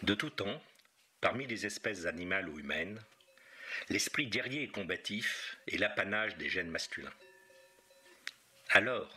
De tout temps, parmi les espèces animales ou humaines, l'esprit guerrier et combatif est l'apanage des gènes masculins. Alors,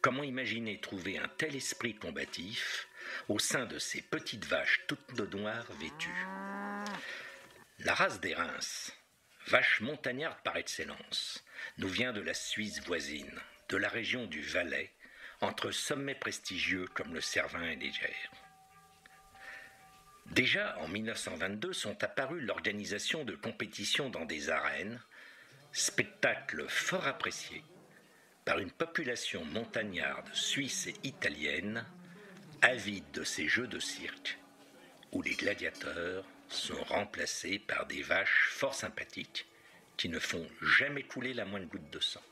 comment imaginer trouver un tel esprit combatif au sein de ces petites vaches toutes de noir vêtues? La race des Reims, vache montagnarde par excellence, nous vient de la Suisse voisine, de la région du Valais, entre sommets prestigieux comme le Cervin et les Gers. Déjà en 1922 sont apparues l'organisation de compétitions dans des arènes, spectacle fort apprécié par une population montagnarde suisse et italienne, avide de ces jeux de cirque, où les gladiateurs sont remplacés par des vaches fort sympathiques qui ne font jamais couler la moindre goutte de sang.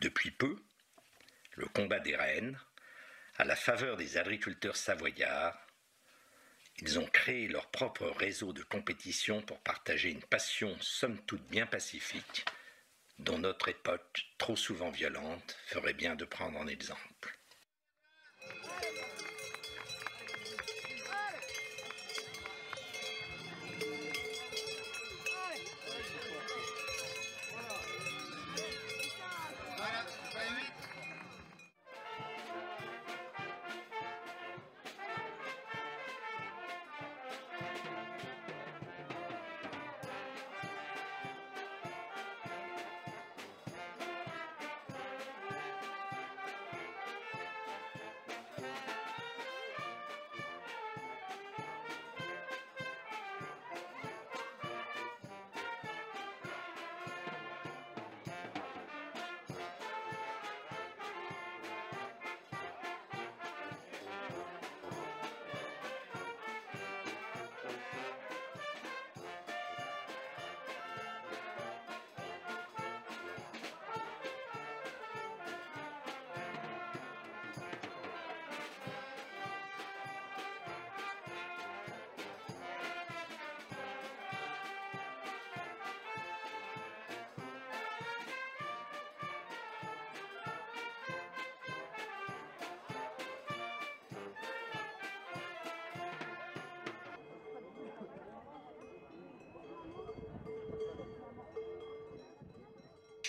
Depuis peu, le combat des reines, à la faveur des agriculteurs savoyards, ils ont créé leur propre réseau de compétition pour partager une passion somme toute bien pacifique, dont notre époque, trop souvent violente, ferait bien de prendre en exemple.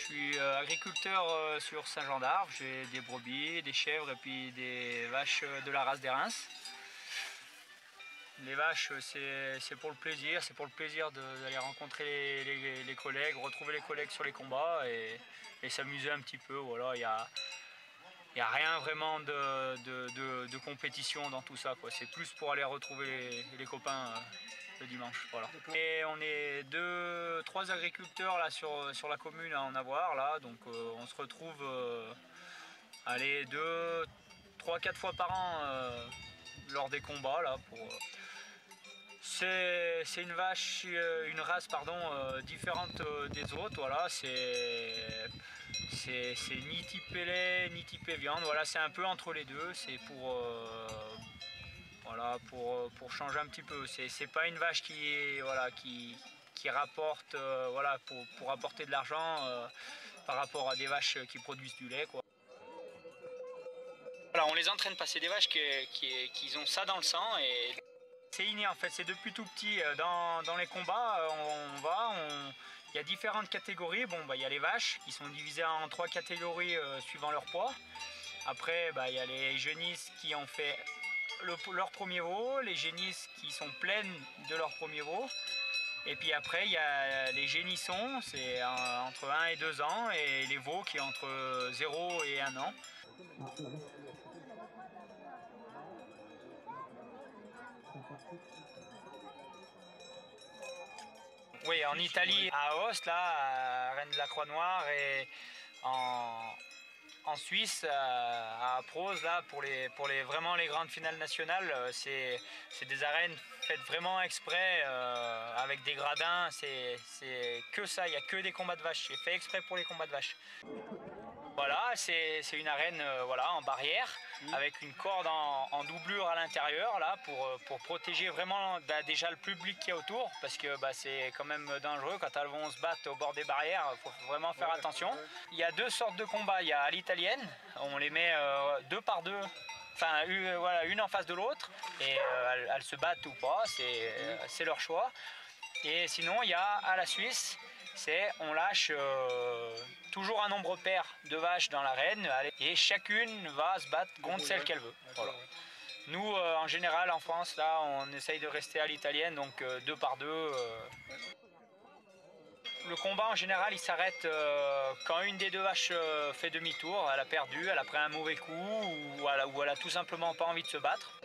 Je suis agriculteur sur Saint-Jean-d'Arve, j'ai des brebis, des chèvres et puis des vaches de la race des Reims. Les vaches, c'est pour le plaisir, d'aller rencontrer les collègues, retrouver les collègues sur les combats et s'amuser un petit peu. Voilà, il y a rien vraiment de compétition dans tout ça, quoi. C'est plus pour aller retrouver les copains le dimanche. Voilà. Et on est 3 agriculteurs là, sur la commune à en avoir là, donc on se retrouve 3, 4 fois par an lors des combats là, c'est une vache, une race différente des autres. Voilà, c'est ni typé lait ni typé viande. Voilà, c'est un peu entre les deux. C'est pour changer un petit peu. C'est pas une vache qui rapporte pour apporter de l'argent par rapport à des vaches qui produisent du lait, quoi. Voilà, on les entraîne pas. C'est des vaches qui ont ça dans le sang et c'est inné en fait, c'est depuis tout petit. Dans les combats, il y a différentes catégories. Bon, il y a les vaches qui sont divisées en 3 catégories suivant leur poids. Après, il y a les génisses qui ont fait leur premier veau, les génisses qui sont pleines de leur premier veau. Et puis après, il y a les génissons, c'est entre 1 et 2 ans, et les veaux qui sont entre 0 et 1 an. Oui, en Italie, à Aoste, là, à Rennes de la Croix-Noire, et en Suisse, à Prose, là, pour vraiment les grandes finales nationales, c'est des arènes faites vraiment exprès, avec des gradins, c'est que ça, il n'y a que des combats de vaches, c'est fait exprès pour les combats de vaches. Voilà, c'est une arène en barrière, avec une corde en doublure à l'intérieur là pour protéger vraiment déjà le public qui est autour, parce que c'est quand même dangereux quand elles vont se battre au bord des barrières, il faut vraiment faire attention. Il y a 2 sortes de combats, il y a à l'italienne, on les met 2 par 2 enfin voilà, une en face de l'autre, et elles se battent ou pas, c'est leur choix. Et sinon, il y a à la Suisse, on lâche toujours un nombre pair de vaches dans l'arène, et chacune va se battre contre celle qu'elle veut. Voilà. Nous, en général, en France, là, on essaye de rester à l'italienne, donc 2 par 2. Le combat, en général, il s'arrête quand une des deux vaches fait demi-tour, elle a perdu, elle a pris un mauvais coup, ou elle a tout simplement pas envie de se battre.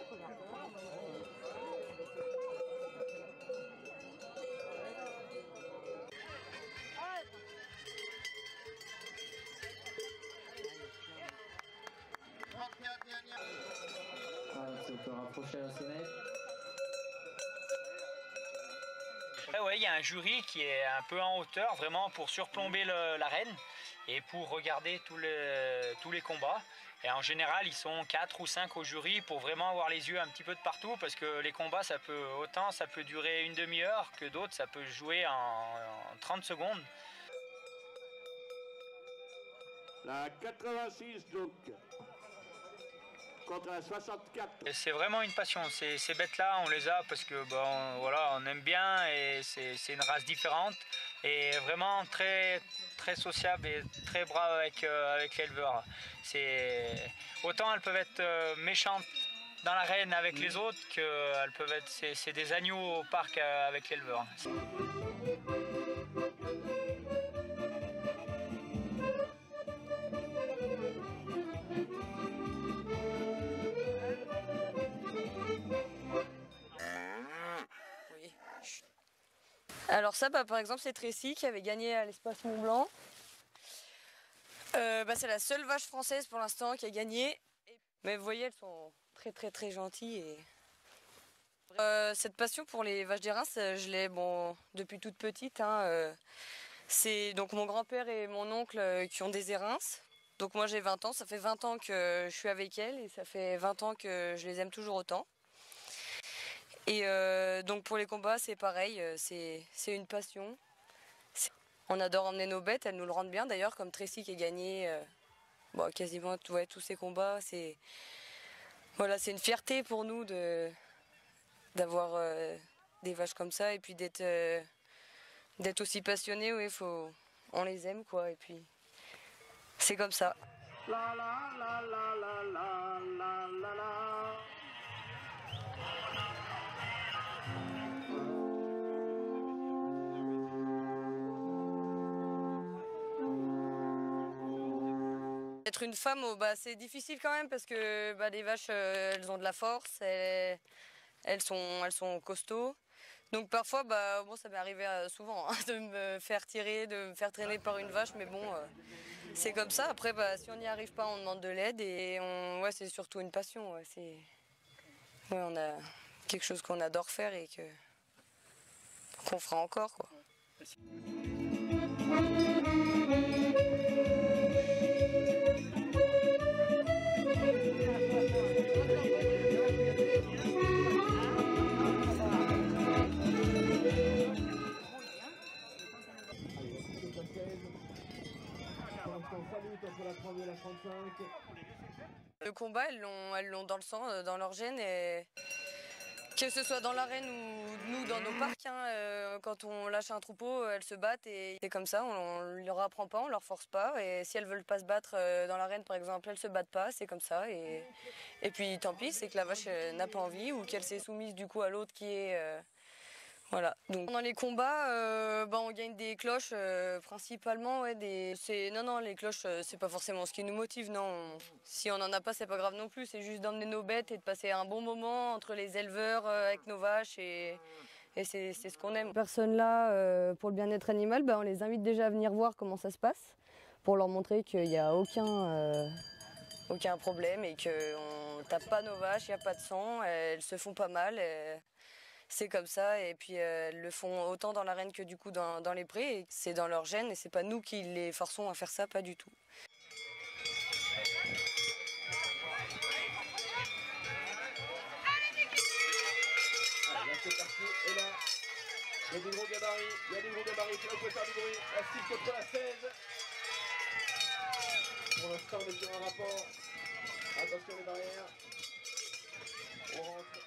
On peut rapprocher la sonnette. Ouais, il y a un jury qui est un peu en hauteur, vraiment pour surplomber l'arène et pour regarder tous les combats. Et en général, ils sont 4 ou 5 au jury pour vraiment avoir les yeux un petit peu de partout, parce que les combats, ça peut durer une demi-heure, que d'autres, ça peut jouer en 30 secondes. La 86 donc. Contre la 64. C'est vraiment une passion. Ces bêtes-là, on les a parce que voilà, on aime bien, et c'est une race différente et vraiment très, très sociable et très brave avec l'éleveur. Autant elles peuvent être méchantes dans l'arène avec les autres qu'elles peuvent être. C'est des agneaux au parc avec l'éleveur. Alors ça, par exemple, c'est Tracy qui avait gagné à l'Espace Mont-Blanc. C'est la seule vache française pour l'instant qui a gagné. Mais vous voyez, elles sont très très très gentilles. Cette passion pour les vaches des Reims, je l'ai depuis toute petite. C'est donc mon grand-père et mon oncle qui ont des Érins. Donc moi j'ai 20 ans, ça fait 20 ans que je suis avec elles et ça fait 20 ans que je les aime toujours autant. Et donc pour les combats, c'est pareil, c'est une passion. On adore emmener nos bêtes, elles nous le rendent bien d'ailleurs, comme Tracy qui a gagné quasiment tous ces combats. C'est une fierté pour nous d'avoir des vaches comme ça et puis d'être aussi passionné. Oui, on les aime quoi, et puis c'est comme ça. La la la la la la la la la. Être une femme, c'est difficile quand même parce que les vaches, elles ont de la force, elles sont costauds. Donc parfois, ça m'est arrivé souvent de me faire tirer, de me faire traîner par une vache, mais c'est comme ça. Après, si on n'y arrive pas, on demande de l'aide et c'est surtout une passion. On a quelque chose qu'on adore faire et qu'on fera encore, quoi. Le combat, elles l'ont dans le sang, dans leur gène, et que ce soit dans l'arène ou nous dans nos parcs, quand on lâche un troupeau, elles se battent et c'est comme ça, on ne leur apprend pas, on leur force pas, et si elles veulent pas se battre dans l'arène par exemple, elles se battent pas, c'est comme ça, et puis tant pis, c'est que la vache n'a pas envie ou qu'elle s'est soumise du coup à l'autre qui est... Voilà. Donc dans les combats, on gagne des cloches principalement. Non, les cloches, c'est pas forcément ce qui nous motive. Non, si on en a pas, c'est pas grave non plus. C'est juste d'emmener nos bêtes et de passer un bon moment entre les éleveurs avec nos vaches et c'est ce qu'on aime. Personnes là pour le bien-être animal, on les invite déjà à venir voir comment ça se passe pour leur montrer qu'il n'y a aucun problème et qu'on tape pas nos vaches, il n'y a pas de sang, elles se font pas mal. C'est comme ça, et puis elles le font autant dans l'arène que du coup dans les prés, et c'est dans leur gène, et c'est pas nous qui les forçons à faire ça, pas du tout. Là c'est parti, et là, il y a des gros gabarits, on peut faire du bruit, la 6 contre la 16. Pour l'instant on est sur un rapport, attention. attention les barrières. On rentre